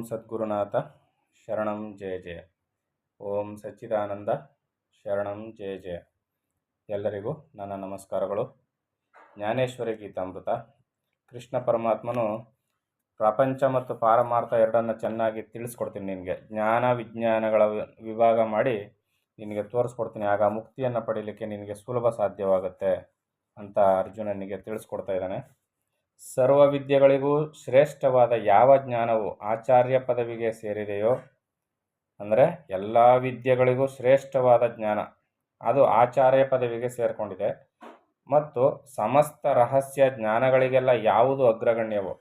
ಸದ್ಗುರುನಾಥ ಶರಣಂ ಜಯ ಜಯ. ಓಂ ಸಚ್ಚಿದಾನಂದ ಶರಣಂ ಜಯ ಜಯ. ಎಲ್ಲರಿಗೂ ನನ್ನ ನಮಸ್ಕಾರಗಳು. ಜ್ಞಾನೇಶ್ವರಿ ಗೀತಾಮೃತ. ಕೃಷ್ಣ ಪರಮಾತ್ಮನು ಪ್ರಪಂಚ ಮತ್ತು ಪಾರಮಾರ್ಥ ಎರಡನ್ನು ಚೆನ್ನಾಗಿ ತಿಳಿಸ್ಕೊಡ್ತೀನಿ. ನಿನಗೆ ಜ್ಞಾನ ವಿಜ್ಞಾನಗಳ ವಿಭಾಗ ಮಾಡಿ ನಿನಗೆ ತೋರಿಸ್ಕೊಡ್ತೀನಿ. ಆಗ ಮುಕ್ತಿಯನ್ನು ಪಡೀಲಿಕ್ಕೆ ನಿನಗೆ ಸುಲಭ ಸಾಧ್ಯವಾಗುತ್ತೆ ಅಂತ ಅರ್ಜುನನಿಗೆ ತಿಳಿಸ್ಕೊಡ್ತಾ ಇದ್ದಾನೆ. ಸರ್ವ ವಿದ್ಯೆಗಳಿಗೂ ಶ್ರೇಷ್ಠವಾದ ಯಾವ ಜ್ಞಾನವು ಆಚಾರ್ಯ ಪದವಿಗೆ ಸೇರಿದೆಯೋ, ಅಂದರೆ ಎಲ್ಲ ವಿದ್ಯೆಗಳಿಗೂ ಶ್ರೇಷ್ಠವಾದ ಜ್ಞಾನ ಅದು ಆಚಾರ್ಯ ಪದವಿಗೆ ಸೇರಿಕೊಂಡಿದೆ. ಮತ್ತು ಸಮಸ್ತ ರಹಸ್ಯ ಜ್ಞಾನಗಳಿಗೆಲ್ಲ ಯಾವುದು ಅಗ್ರಗಣ್ಯವೋ,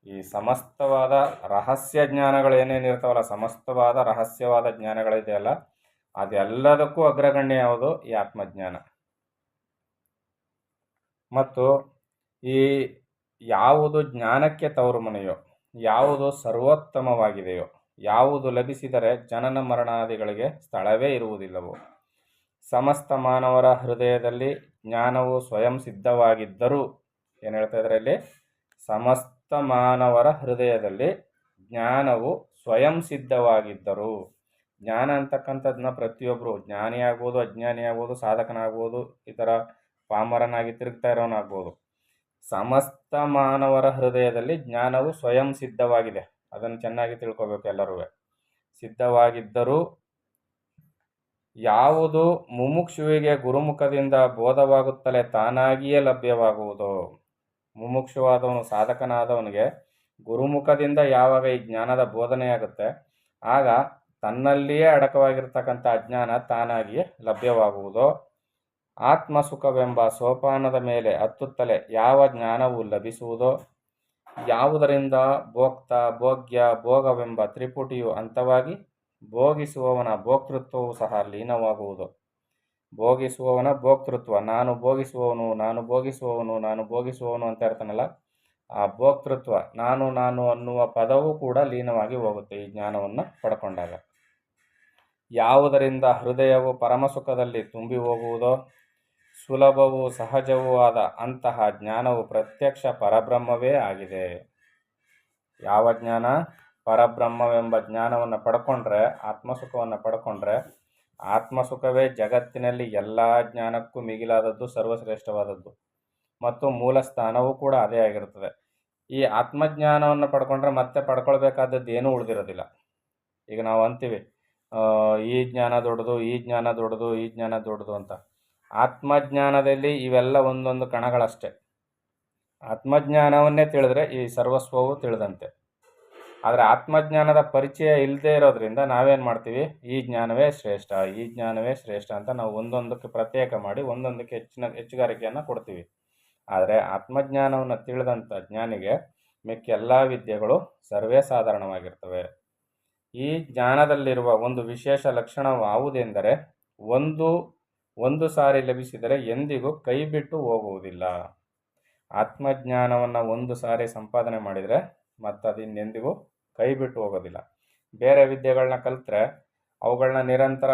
ಈ ಸಮಸ್ತವಾದ ರಹಸ್ಯ ಜ್ಞಾನಗಳು ಏನೇನಿರ್ತಾವಲ್ಲ, ಸಮಸ್ತವಾದ ರಹಸ್ಯವಾದ ಜ್ಞಾನಗಳಿದೆಯಲ್ಲ, ಅದೆಲ್ಲದಕ್ಕೂ ಅಗ್ರಗಣ್ಯ ಯಾವುದು? ಈ ಆತ್ಮಜ್ಞಾನ. ಮತ್ತು ಈ ಯಾವುದು ಜ್ಞಾನಕ್ಕೆ ತವರು ಮನೆಯೋ, ಯಾವುದು ಸರ್ವೋತ್ತಮವಾಗಿದೆಯೋ, ಯಾವುದು ಲಭಿಸಿದರೆ ಜನನ ಮರಣಾದಿಗಳಿಗೆ ಸ್ಥಳವೇ ಇರುವುದಿಲ್ಲವೋ, ಸಮಸ್ತ ಮಾನವರ ಹೃದಯದಲ್ಲಿ ಜ್ಞಾನವು ಸ್ವಯಂ ಸಿದ್ಧವಾಗಿದ್ದರೂ, ಏನು ಹೇಳ್ತಾ ಇದ್ದಾರೆ ಇಲ್ಲಿ? ಸಮಸ್ತ ಮಾನವರ ಹೃದಯದಲ್ಲಿ ಜ್ಞಾನವು ಸ್ವಯಂ ಸಿದ್ಧವಾಗಿದ್ದರು. ಜ್ಞಾನ ಅಂತಕ್ಕಂಥದ್ದನ್ನ ಪ್ರತಿಯೊಬ್ಬರು, ಜ್ಞಾನಿ ಆಗ್ಬೋದು, ಅಜ್ಞಾನಿ ಆಗ್ಬೋದು, ಸಾಧಕನಾಗ್ಬೋದು, ಈ ಥರ ಪಾಮರನಾಗಿ ತಿರುಗ್ತಾ ಇರೋನಾಗ್ಬೋದು, ಸಮಸ್ತ ಮಾನವರ ಹೃದಯದಲ್ಲಿ ಜ್ಞಾನವು ಸ್ವಯಂ ಸಿದ್ಧವಾಗಿದೆ. ಅದನ್ನು ಚೆನ್ನಾಗಿ ತಿಳ್ಕೊಬೇಕು ಎಲ್ಲರೂ. ಸಿದ್ಧವಾಗಿದ್ದರೂ ಯಾವುದು ಮುಮುಕ್ಷುವಿಗೆ ಗುರುಮುಖದಿಂದ ಬೋಧವಾಗುತ್ತಲೇ ತಾನಾಗಿಯೇ ಲಭ್ಯವಾಗುವುದೋ, ಮುಮುಕ್ಷುವಾದವನು, ಸಾಧಕನಾದವನಿಗೆ ಗುರುಮುಖದಿಂದ ಯಾವಾಗ ಈ ಜ್ಞಾನದ ಬೋಧನೆಯಾಗುತ್ತೆ, ಆಗ ತನ್ನಲ್ಲಿಯೇ ಅಡಕವಾಗಿರ್ತಕ್ಕಂಥ ಅಜ್ಞಾನ ತಾನಾಗಿಯೇ ಲಭ್ಯವಾಗುವುದೋ, ಆತ್ಮಸುಖವೆಂಬ ಸೋಪಾನದ ಮೇಲೆ ಹತ್ತುತ್ತಲೇ ಯಾವ ಜ್ಞಾನವು ಲಭಿಸುವುದೋ, ಯಾವುದರಿಂದ ಭೋಕ್ತ, ಭೋಗ್ಯ, ಭೋಗವೆಂಬ ತ್ರಿಪುಟಿಯು ಅಂತವಾಗಿ ಭೋಗಿಸುವವನ ಭೋಕ್ತೃತ್ವವು ಸಹ ಲೀನವಾಗುವುದು. ಭೋಗಿಸುವವನ ಭೋಕ್ತೃತ್ವ, ನಾನು ಭೋಗಿಸುವವನು, ನಾನು ಭೋಗಿಸುವವನು, ನಾನು ಭೋಗಿಸುವವನು ಅಂತ ಇರ್ತಾನಲ್ಲ, ಆ ಭೋಕ್ತೃತ್ವ, ನಾನು ನಾನು ಅನ್ನುವ ಪದವೂ ಕೂಡ ಲೀನವಾಗಿ ಹೋಗುತ್ತೆ ಈ ಜ್ಞಾನವನ್ನು ಪಡ್ಕೊಂಡಾಗ. ಯಾವುದರಿಂದ ಹೃದಯವು ಪರಮಸುಖದಲ್ಲಿ ತುಂಬಿ ಹೋಗುವುದೋ, ಸುಲಭವೂ ಸಹಜವೂ ಆದ ಅಂತಹ ಜ್ಞಾನವು ಪ್ರತ್ಯಕ್ಷ ಪರಬ್ರಹ್ಮವೇ ಆಗಿದೆ. ಯಾವ ಜ್ಞಾನ? ಪರಬ್ರಹ್ಮವೆಂಬ ಜ್ಞಾನವನ್ನು ಪಡ್ಕೊಂಡ್ರೆ, ಆತ್ಮಸುಖವನ್ನು ಪಡ್ಕೊಂಡ್ರೆ, ಆತ್ಮಸುಖವೇ ಜಗತ್ತಿನಲ್ಲಿ ಎಲ್ಲ ಜ್ಞಾನಕ್ಕೂ ಮಿಗಿಲಾದದ್ದು, ಸರ್ವಶ್ರೇಷ್ಠವಾದದ್ದು ಮತ್ತು ಮೂಲ ಸ್ಥಾನವೂ ಕೂಡ ಅದೇ ಆಗಿರುತ್ತದೆ. ಈ ಆತ್ಮಜ್ಞಾನವನ್ನು ಪಡ್ಕೊಂಡ್ರೆ ಮತ್ತೆ ಪಡ್ಕೊಳ್ಬೇಕಾದದ್ದು ಏನೂ ಉಳಿದಿರೋದಿಲ್ಲ. ಈಗ ನಾವು ಅಂತೀವಿ ಈ ಜ್ಞಾನ ದೊಡ್ಡದು, ಈ ಜ್ಞಾನ ದೊಡ್ಡದು, ಈ ಜ್ಞಾನ ದೊಡ್ಡದು ಅಂತ. ಆತ್ಮಜ್ಞಾನದಲ್ಲಿ ಇವೆಲ್ಲ ಒಂದೊಂದು ಕಣಗಳಷ್ಟೇ. ಆತ್ಮಜ್ಞಾನವನ್ನೇ ತಿಳಿದ್ರೆ ಈ ಸರ್ವಸ್ವವು ತಿಳಿದಂತೆ. ಆದರೆ ಆತ್ಮಜ್ಞಾನದ ಪರಿಚಯ ಇಲ್ಲದೆ ಇರೋದ್ರಿಂದ ನಾವೇನು ಮಾಡ್ತೀವಿ? ಈ ಜ್ಞಾನವೇ ಶ್ರೇಷ್ಠ, ಈ ಜ್ಞಾನವೇ ಶ್ರೇಷ್ಠ ಅಂತ ನಾವು ಒಂದೊಂದಕ್ಕೆ ಪ್ರತ್ಯೇಕ ಮಾಡಿ ಒಂದೊಂದಕ್ಕೆ ಹೆಚ್ಚುಗಾರಿಕೆಯನ್ನು ಕೊಡ್ತೀವಿ. ಆದರೆ ಆತ್ಮಜ್ಞಾನವನ್ನು ತಿಳಿದಂಥ ಜ್ಞಾನಿಗೆ ಮಿಕ್ಕ ಎಲ್ಲ ವಿದ್ಯೆಗಳು ಸರ್ವೇ ಸಾಧಾರಣವಾಗಿರ್ತವೆ. ಈ ಜ್ಞಾನದಲ್ಲಿರುವ ಒಂದು ವಿಶೇಷ ಲಕ್ಷಣವಾವುದೆಂದರೆ, ಒಂದು ಸಾರಿ ಲಭಿಸಿದರೆ ಎಂದಿಗೂ ಕೈ ಬಿಟ್ಟು ಹೋಗುವುದಿಲ್ಲ. ಆತ್ಮಜ್ಞಾನವನ್ನು ಒಂದು ಸಾರಿ ಸಂಪಾದನೆ ಮಾಡಿದರೆ ಮತ್ತು ಅದಿನ್ನೆಂದಿಗೂ ಕೈ ಬಿಟ್ಟು ಹೋಗೋದಿಲ್ಲ. ಬೇರೆ ವಿದ್ಯೆಗಳನ್ನ ಕಲಿತ್ರೆ ಅವುಗಳನ್ನ ನಿರಂತರ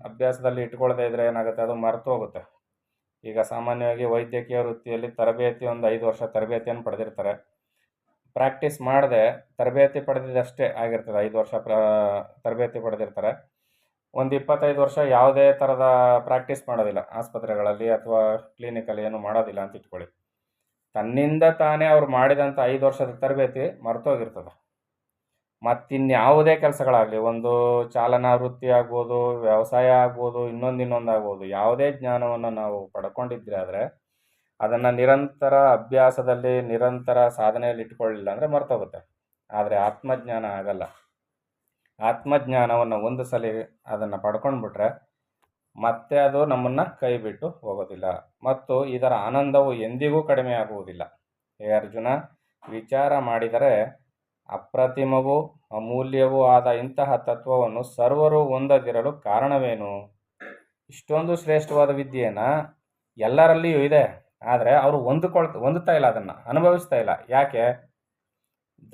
ಅಭ್ಯಾಸದಲ್ಲಿ ಇಟ್ಕೊಳ್ಳದೇ ಇದ್ದರೆ ಏನಾಗುತ್ತೆ? ಅದು ಮರೆತು ಹೋಗುತ್ತೆ. ಈಗ ಸಾಮಾನ್ಯವಾಗಿ ವೈದ್ಯಕೀಯ ವೃತ್ತಿಯಲ್ಲಿ ತರಬೇತಿ, ಒಂದು 5 ವರ್ಷ ತರಬೇತಿಯನ್ನು ಪಡೆದಿರ್ತಾರೆ. ಪ್ರಾಕ್ಟೀಸ್ ಮಾಡದೆ ತರಬೇತಿ ಪಡೆದಿದ್ದಷ್ಟೇ ಆಗಿರ್ತದೆ. 5 ವರ್ಷ ತರಬೇತಿ ಪಡೆದಿರ್ತಾರೆ. ಒಂದು 25 ವರ್ಷ ಯಾವುದೇ ಥರದ ಪ್ರಾಕ್ಟೀಸ್ ಮಾಡೋದಿಲ್ಲ, ಆಸ್ಪತ್ರೆಗಳಲ್ಲಿ ಅಥವಾ ಕ್ಲಿನಿಕಲ್ಲಿ ಏನು ಮಾಡೋದಿಲ್ಲ ಅಂತ ಇಟ್ಕೊಳ್ಳಿ. ತನ್ನಿಂದ ತಾನೇ ಅವ್ರು ಮಾಡಿದಂಥ 5 ವರ್ಷದ ತರಬೇತಿ ಮರ್ತೋಗಿರ್ತದೆ. ಮತ್ತಿನ್ಯಾವುದೇ ಕೆಲಸಗಳಾಗಲಿ, ಒಂದು ಚಾಲನಾ ವೃತ್ತಿ ಆಗ್ಬೋದು, ವ್ಯವಸಾಯ ಆಗ್ಬೋದು, ಇನ್ನೊಂದು ಆಗ್ಬೋದು, ಯಾವುದೇ ಜ್ಞಾನವನ್ನು ನಾವು ಪಡ್ಕೊಂಡಿದ್ರೆ ಆದರೆ ಅದನ್ನು ನಿರಂತರ ಅಭ್ಯಾಸದಲ್ಲಿ, ನಿರಂತರ ಸಾಧನೆಯಲ್ಲಿ ಇಟ್ಕೊಳ್ಳಿಲ್ಲ ಅಂದರೆ ಮರ್ತೋಗುತ್ತೆ. ಆದರೆ ಆತ್ಮಜ್ಞಾನ ಆಗಲ್ಲ. ಆತ್ಮಜ್ಞಾನವನ್ನು ಒಂದು ಸಲ ಅದನ್ನು ಪಡ್ಕೊಂಡ್ಬಿಟ್ರೆ ಮತ್ತೆ ಅದು ನಮ್ಮನ್ನು ಕೈ ಬಿಟ್ಟು ಹೋಗೋದಿಲ್ಲ ಮತ್ತು ಇದರ ಆನಂದವು ಎಂದಿಗೂ ಕಡಿಮೆ ಆಗುವುದಿಲ್ಲ. ಹೇ ಅರ್ಜುನ, ವಿಚಾರ ಮಾಡಿದರೆ ಅಪ್ರತಿಮವೂ ಅಮೂಲ್ಯವೂ ಆದ ಇಂತಹ ತತ್ವವನ್ನು ಸರ್ವರು ಹೊಂದದಿರಲು ಕಾರಣವೇನು? ಇಷ್ಟೊಂದು ಶ್ರೇಷ್ಠವಾದ ವಿದ್ಯೆಯನ್ನು ಎಲ್ಲರಲ್ಲಿಯೂ ಇದೆ, ಆದರೆ ಅವರು ಹೊಂದುತ್ತಾ ಇಲ್ಲ, ಅದನ್ನು ಅನುಭವಿಸ್ತಾ ಇಲ್ಲ. ಯಾಕೆ?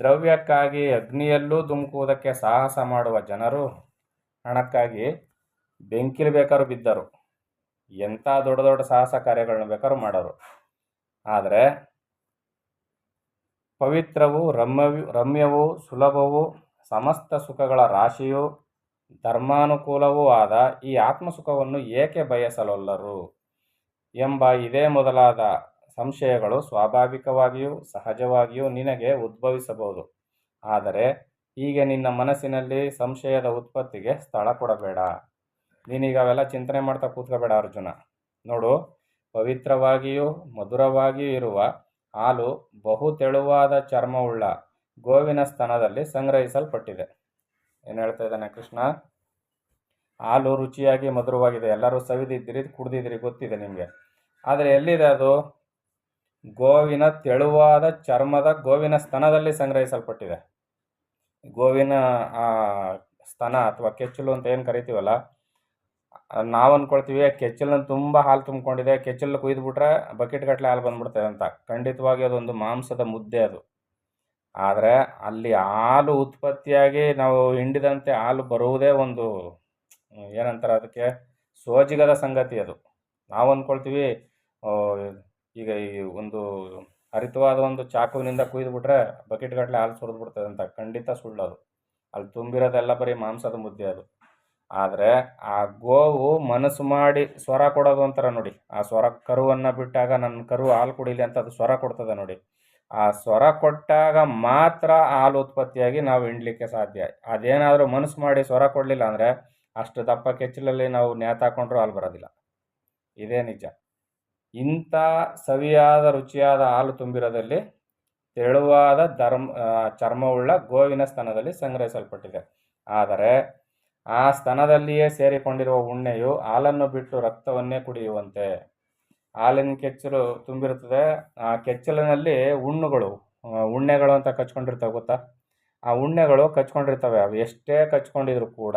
ದ್ರವ್ಯಕ್ಕಾಗಿ ಅಗ್ನಿಯಲ್ಲೂ ಧುಮುಕುವುದಕ್ಕೆ ಸಾಹಸ ಮಾಡುವ ಜನರು ಹಣಕ್ಕಾಗಿ ಬೆಂಕಿಲಿ ಬೇಕಾದ್ರೂ ಬಿದ್ದರು, ಎಂಥ ದೊಡ್ಡ ದೊಡ್ಡ ಸಾಹಸ ಕಾರ್ಯಗಳನ್ನ ಬೇಕಾದ್ರೂ ಮಾಡೋರು. ಆದರೆ ಪವಿತ್ರವೂ ರಮ್ಯವೂ ಸುಲಭವೂ ಸಮಸ್ತ ಸುಖಗಳ ರಾಶಿಯೂ ಧರ್ಮಾನುಕೂಲವೂ ಆದ ಈ ಆತ್ಮಸುಖವನ್ನು ಏಕೆ ಬಯಸಲೊಲ್ಲರು ಎಂಬ ಇದೇ ಮೊದಲಾದ ಸಂಶಯಗಳು ಸ್ವಾಭಾವಿಕವಾಗಿಯೂ ಸಹಜವಾಗಿಯೂ ನಿನಗೆ ಉದ್ಭವಿಸಬಹುದು. ಆದರೆ ಹೀಗೆ ನಿನ್ನ ಮನಸ್ಸಿನಲ್ಲಿ ಸಂಶಯದ ಉತ್ಪತ್ತಿಗೆ ಸ್ಥಳ ಕೊಡಬೇಡ. ನೀನೀಗ ಅವೆಲ್ಲ ಚಿಂತನೆ ಮಾಡ್ತಾ ಕೂತ್ಕೋಬೇಡ ಅರ್ಜುನ. ನೋಡು, ಪವಿತ್ರವಾಗಿಯೂ ಮಧುರವಾಗಿಯೂ ಇರುವ ಹಾಲು ಬಹು ತೆಳುವಾದ ಚರ್ಮವುಳ್ಳ ಗೋವಿನ ಸ್ತನದಲ್ಲಿ ಸಂಗ್ರಹಿಸಲ್ಪಟ್ಟಿದೆ. ಏನು ಹೇಳ್ತಾ ಇದ್ದಾನೆ ಕೃಷ್ಣ? ಹಾಲು ರುಚಿಯಾಗಿ ಮಧುರವಾಗಿದೆ, ಎಲ್ಲರೂ ಸವಿದಿದ್ದೀರಿ, ಕುಡ್ದಿದ್ದೀರಿ, ಗೊತ್ತಿದೆ ನಿಮಗೆ. ಆದರೆ ಎಲ್ಲಿದೆ ಅದು? ಗೋವಿನ ತೆಳುವಾದ ಚರ್ಮದ ಗೋವಿನ ಸ್ತನದಲ್ಲಿ ಸಂಗ್ರಹಿಸಲ್ಪಟ್ಟಿದೆ. ಗೋವಿನ ಸ್ತನ ಅಥವಾ ಕೆಚ್ಚಲು ಅಂತ ಏನು ಕರಿತೀವಲ್ಲ, ನಾವು ಅಂದ್ಕೊಳ್ತೀವಿ ಕೆಚ್ಚಲನ್ನು ತುಂಬ ಹಾಲು ತುಂಬಿಕೊಂಡಿದೆ, ಕೆಚ್ಚಲು ಕುಯ್ದುಬಿಟ್ರೆ ಬಕೆಟ್ ಗಟ್ಟಲೆ ಹಾಲು ಬಂದ್ಬಿಡ್ತದೆ ಅಂತ. ಖಂಡಿತವಾಗಿ ಅದೊಂದು ಮಾಂಸದ ಮುದ್ದೆ ಅದು. ಆದರೆ ಅಲ್ಲಿ ಹಾಲು ಉತ್ಪತ್ತಿಯಾಗಿ ನಾವು ಹಿಂಡಿದಂತೆ ಹಾಲು ಬರುವುದೇ ಒಂದು ಏನಂತಾರೆ ಅದಕ್ಕೆ, ಸೋಜಿಗದ ಸಂಗತಿ ಅದು. ನಾವು ಅಂದ್ಕೊಳ್ತೀವಿ ಈಗ ಈ ಒಂದು ಹರಿತವಾದ ಒಂದು ಚಾಕುವಿನಿಂದ ಕುಯ್ದುಬಿಟ್ರೆ ಬಕೆಟ್ ಗಟ್ಟಲೆ ಹಾಲು ಸುರಿದು ಬಿಡ್ತದೆ ಅಂತ. ಖಂಡಿತ ಸುಳ್ಳದು. ಅಲ್ಲಿ ತುಂಬಿರೋದೆಲ್ಲ ಬರೀ ಮಾಂಸದ ಮುದ್ದೆ ಅದು. ಆದರೆ ಆ ಗೋವು ಮನಸ್ಸು ಮಾಡಿ ಸ್ವರ ಕೊಡೋದು ಅಂತಾರೆ ನೋಡಿ. ಆ ಸ್ವರ ಕರುವನ್ನು ಬಿಟ್ಟಾಗ ನನ್ನ ಕರು ಹಾಲು ಕುಡೀಲಿ ಅಂತ ಅದು ಸ್ವರ ಕೊಡ್ತದೆ ನೋಡಿ. ಆ ಸ್ವರ ಕೊಟ್ಟಾಗ ಮಾತ್ರ ಹಾಲು ಉತ್ಪತ್ತಿಯಾಗಿ ನಾವು ಹಿಂಡ್ಲಿಕ್ಕೆ ಸಾಧ್ಯ. ಅದೇನಾದರೂ ಮನಸ್ಸು ಮಾಡಿ ಸ್ವರ ಕೊಡಲಿಲ್ಲ ಅಂದರೆ ಅಷ್ಟು ದಪ್ಪ ಕೆಚ್ಚಲಲ್ಲಿ ನಾವು ನೇತಾಕೊಂಡ್ರೂ ಹಾಲು ಬರೋದಿಲ್ಲ. ಇದೇ ನಿಜ. ಇಂಥ ಸವಿಯಾದ ರುಚಿಯಾದ ಹಾಲು ತುಂಬಿರೋದಲ್ಲಿ ತೆಳುವಾದ ಚರ್ಮವುಳ್ಳ ಗೋವಿನ ಸ್ತನದಲ್ಲಿ ಸಂಗ್ರಹಿಸಲ್ಪಟ್ಟಿದೆ. ಆದರೆ ಆ ಸ್ತನದಲ್ಲಿಯೇ ಸೇರಿಕೊಂಡಿರುವ ಉಣ್ಣೆಯು ಹಾಲನ್ನು ಬಿಟ್ಟು ರಕ್ತವನ್ನೇ ಕುಡಿಯುವಂತೆ. ಹಾಲಿನ ಕೆಚ್ಚಲು ತುಂಬಿರುತ್ತದೆ, ಆ ಕೆಚ್ಚಲಿನಲ್ಲಿ ಉಣ್ಣೆಗಳು ಅಂತ ಕಚ್ಕೊಂಡಿರ್ತವೆ ಗೊತ್ತಾ? ಆ ಉಣ್ಣೆಗಳು ಕಚ್ಕೊಂಡಿರ್ತವೆ. ಅವು ಎಷ್ಟೇ ಕಚ್ಕೊಂಡಿದ್ರು ಕೂಡ,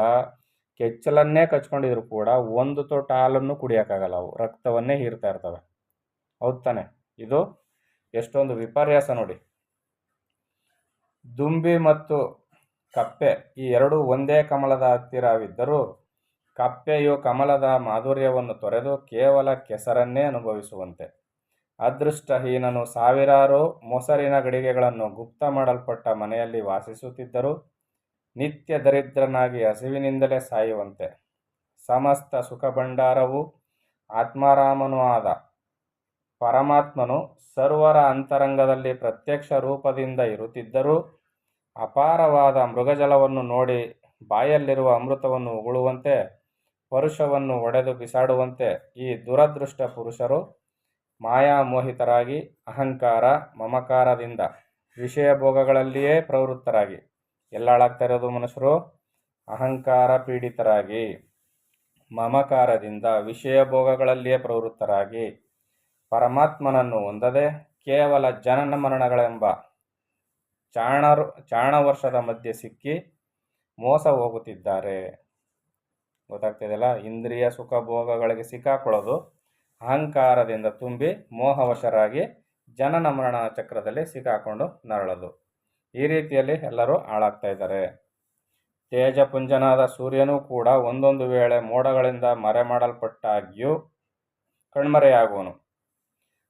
ಕೆಚ್ಚಲನ್ನೇ ಕಚ್ಕೊಂಡಿದ್ರು ಕೂಡ ಒಂದು ತೊಟ್ಟು ಹಾಲನ್ನು ಕುಡಿಯೋಕ್ಕಾಗಲ್ಲ. ಅವು ರಕ್ತವನ್ನೇ ಹೀರ್ತಾ ಇರ್ತವೆ. ಹೌದು ತಾನೆ? ಇದು ಎಷ್ಟೊಂದು ವಿಪರ್ಯಾಸ ನೋಡಿ. ದುಂಬಿ ಮತ್ತು ಕಪ್ಪೆ ಈ ಎರಡೂ ಒಂದೇ ಕಮಲದ ಹತ್ತಿರವಿದ್ದರೂ ಕಪ್ಪೆಯು ಕಮಲದ ಮಾಧುರ್ಯವನ್ನು ತೊರೆದು ಕೇವಲ ಕೆಸರನ್ನೇ ಅನುಭವಿಸುವಂತೆ. ಅದೃಷ್ಟಹೀನನು ಸಾವಿರಾರು ಮೊಸರಿನ ಗಡಿಗೆಗಳನ್ನು ಗುಪ್ತ ಮಾಡಲ್ಪಟ್ಟ ಮನೆಯಲ್ಲಿ ವಾಸಿಸುತ್ತಿದ್ದರೂ ನಿತ್ಯ ದರಿದ್ರನಾಗಿ ಹಸಿವಿನಿಂದಲೇ ಸಾಯುವಂತೆ. ಸಮಸ್ತ ಸುಖಭಂಡಾರವು ಆತ್ಮಾರಾಮನೂ ಆದ ಪರಮಾತ್ಮನು ಸರ್ವರ ಅಂತರಂಗದಲ್ಲಿ ಪ್ರತ್ಯಕ್ಷ ರೂಪದಿಂದ ಇರುತ್ತಿದ್ದರೂ ಅಪಾರವಾದ ಮೃಗಜಲವನ್ನು ನೋಡಿ ಬಾಯಲ್ಲಿರುವ ಅಮೃತವನ್ನು ಉಗುಳುವಂತೆ ಪರುಷವನ್ನು ಒಡೆದು ಬಿಸಾಡುವಂತೆ ಈ ದುರದೃಷ್ಟ ಪುರುಷರು ಮಾಯಾಮೋಹಿತರಾಗಿ ಅಹಂಕಾರ ಮಮಕಾರದಿಂದ ವಿಷಯ ಭೋಗಗಳಲ್ಲಿಯೇ ಪ್ರವೃತ್ತರಾಗಿ. ಎಲ್ಲ ಹಾಳಾಗ್ತಾ ಇರೋದು ಮನುಷ್ಯರು? ಅಹಂಕಾರ ಪೀಡಿತರಾಗಿ ಮಮಕಾರದಿಂದ ವಿಷಯ ಭೋಗಗಳಲ್ಲಿಯೇ ಪ್ರವೃತ್ತರಾಗಿ ಪರಮಾತ್ಮನನ್ನು ಹೊಂದದೆ ಕೇವಲ ಜನನ ಮರಣಗಳೆಂಬ ಚಾಣ ವರ್ಷದ ಮಧ್ಯೆ ಸಿಕ್ಕಿ ಮೋಸ ಹೋಗುತ್ತಿದ್ದಾರೆ. ಗೊತ್ತಾಗ್ತಿದೆಯಲ್ಲ? ಇಂದ್ರಿಯ ಸುಖ ಭೋಗಗಳಿಗೆ ಸಿಕ್ಕಾಕೊಳ್ಳೋದು, ಅಹಂಕಾರದಿಂದ ತುಂಬಿ ಮೋಹವಶರಾಗಿ ಜನನ ಮರಣ ಚಕ್ರದಲ್ಲಿ ಸಿಕ್ಕಾಕೊಂಡು ನರಳೋದು. ಈ ರೀತಿಯಲ್ಲಿ ಎಲ್ಲರೂ ಹಾಳಾಗ್ತಾ ಇದ್ದಾರೆ. ತೇಜಪುಂಜನಾದ ಸೂರ್ಯನೂ ಕೂಡ ಒಂದೊಂದು ವೇಳೆ ಮೋಡಗಳಿಂದ ಮರೆಮಾಡಲ್ಪಟ್ಟಾಗ್ಯೂ ಕಣ್ಮರೆಯಾಗುವನು.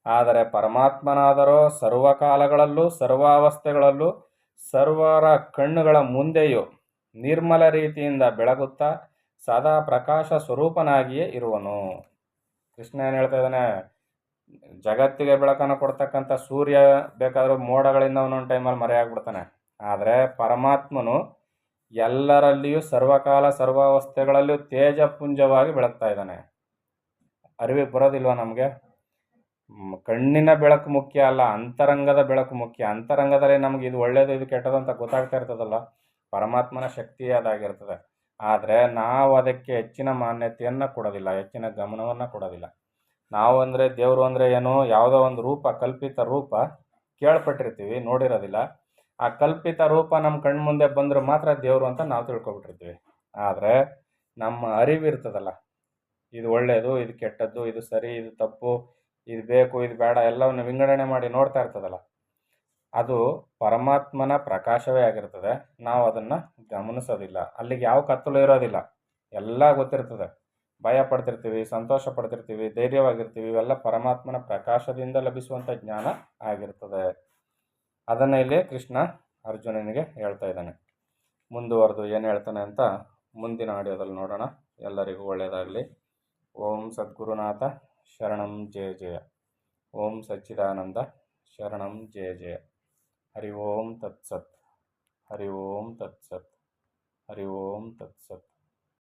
ಆದರೆ ಪರಮಾತ್ಮನಾದರೋ ಸರ್ವಕಾಲಗಳಲ್ಲೂ ಸರ್ವಾವಸ್ಥೆಗಳಲ್ಲೂ ಸರ್ವರ ಕಣ್ಣುಗಳ ಮುಂದೆಯೂ ನಿರ್ಮಲ ರೀತಿಯಿಂದ ಬೆಳಗುತ್ತಾ ಸದಾ ಪ್ರಕಾಶ ಸ್ವರೂಪನಾಗಿಯೇ ಇರುವನು. ಕೃಷ್ಣ ಏನು ಹೇಳ್ತಾ ಇದ್ದಾನೆ? ಜಗತ್ತಿಗೆ ಬೆಳಕನ್ನು ಕೊಡ್ತಕ್ಕಂಥ ಸೂರ್ಯ ಬೇಕಾದರೂ ಮೋಡಗಳಿಂದ ಒಂದೊಂದು ಟೈಮಲ್ಲಿ ಮರೆಯಾಗ್ಬಿಡ್ತಾನೆ. ಆದರೆ ಪರಮಾತ್ಮನು ಎಲ್ಲರಲ್ಲಿಯೂ ಸರ್ವಕಾಲ ಸರ್ವಾವಸ್ಥೆಗಳಲ್ಲಿಯೂ ತೇಜಪುಂಜವಾಗಿ ಬೆಳಗ್ತಾ ಇದ್ದಾನೆ. ಅರಿವಿಗೆ ಬರೋದಿಲ್ವ ನಮಗೆ? ಕಣ್ಣಿನ ಬೆಳಕು ಮುಖ್ಯ ಅಲ್ಲ, ಅಂತರಂಗದ ಬೆಳಕು ಮುಖ್ಯ. ಅಂತರಂಗದಲ್ಲಿ ನಮ್ಗೆ ಇದು ಒಳ್ಳೆಯದು ಇದು ಕೆಟ್ಟದು ಅಂತ ಗೊತ್ತಾಗ್ತಾ ಇರ್ತದಲ್ಲ, ಪರಮಾತ್ಮನ ಶಕ್ತಿಯೇ ಅದಾಗಿರ್ತದೆ. ಆದರೆ ನಾವು ಅದಕ್ಕೆ ಹೆಚ್ಚಿನ ಮಾನ್ಯತೆಯನ್ನು ಕೊಡೋದಿಲ್ಲ, ಹೆಚ್ಚಿನ ಗಮನವನ್ನು ಕೊಡೋದಿಲ್ಲ. ನಾವು ಅಂದರೆ ದೇವರು ಅಂದರೆ ಏನು, ಯಾವುದೋ ಒಂದು ರೂಪ, ಕಲ್ಪಿತ ರೂಪ ಕೇಳ್ಪಟ್ಟಿರ್ತೀವಿ, ನೋಡಿರೋದಿಲ್ಲ. ಆ ಕಲ್ಪಿತ ರೂಪ ನಮ್ಮ ಕಣ್ಮುಂದೆ ಬಂದರೆ ಮಾತ್ರ ದೇವರು ಅಂತ ನಾವು ತಿಳ್ಕೊಬಿಟ್ಟಿರ್ತೀವಿ. ಆದರೆ ನಮ್ಮ ಅರಿವಿರ್ತದಲ್ಲ, ಇದು ಒಳ್ಳೆಯದು ಇದು ಕೆಟ್ಟದ್ದು, ಇದು ಸರಿ ಇದು ತಪ್ಪು, ಇದು ಬೇಕು ಇದು ಬೇಡ, ಎಲ್ಲವನ್ನು ವಿಂಗಡಣೆ ಮಾಡಿ ನೋಡ್ತಾ ಇರ್ತದಲ್ಲ, ಅದು ಪರಮಾತ್ಮನ ಪ್ರಕಾಶವೇ ಆಗಿರ್ತದೆ. ನಾವು ಅದನ್ನು ಗಮನಿಸೋದಿಲ್ಲ. ಅಲ್ಲಿಗೆ ಯಾವ ಕತ್ತಲು ಇರೋದಿಲ್ಲ, ಎಲ್ಲ ಗೊತ್ತಿರ್ತದೆ. ಭಯ ಪಡ್ತಿರ್ತೀವಿ, ಸಂತೋಷ ಪಡ್ತಿರ್ತೀವಿ, ಧೈರ್ಯವಾಗಿರ್ತೀವಿ. ಇವೆಲ್ಲ ಪರಮಾತ್ಮನ ಪ್ರಕಾಶದಿಂದ ಲಭಿಸುವಂಥ ಜ್ಞಾನ ಆಗಿರ್ತದೆ. ಅದನ್ನು ಇಲ್ಲಿ ಕೃಷ್ಣ ಅರ್ಜುನನಿಗೆ ಹೇಳ್ತಾ ಇದ್ದಾನೆ. ಮುಂದುವರೆದು ಏನು ಹೇಳ್ತಾನೆ ಅಂತ ಮುಂದಿನ ಆಡಿಯೋದಲ್ಲಿ ನೋಡೋಣ. ಎಲ್ಲರಿಗೂ ಒಳ್ಳೆಯದಾಗಲಿ. ಓಂ ಸದ್ಗುರುನಾಥ ಶರಣಂ ಜಯ ಜಯ. ಓಂ ಸಚ್ಚಿದಾನಂದ ಶರಣಂ ಜಯ ಜಯ. ಹರಿ ಓಂ ತತ್ಸತ್. ಹರಿ ಓಂ ತತ್ಸತ್. ಹರಿ ಓಂ ತತ್ಸತ್.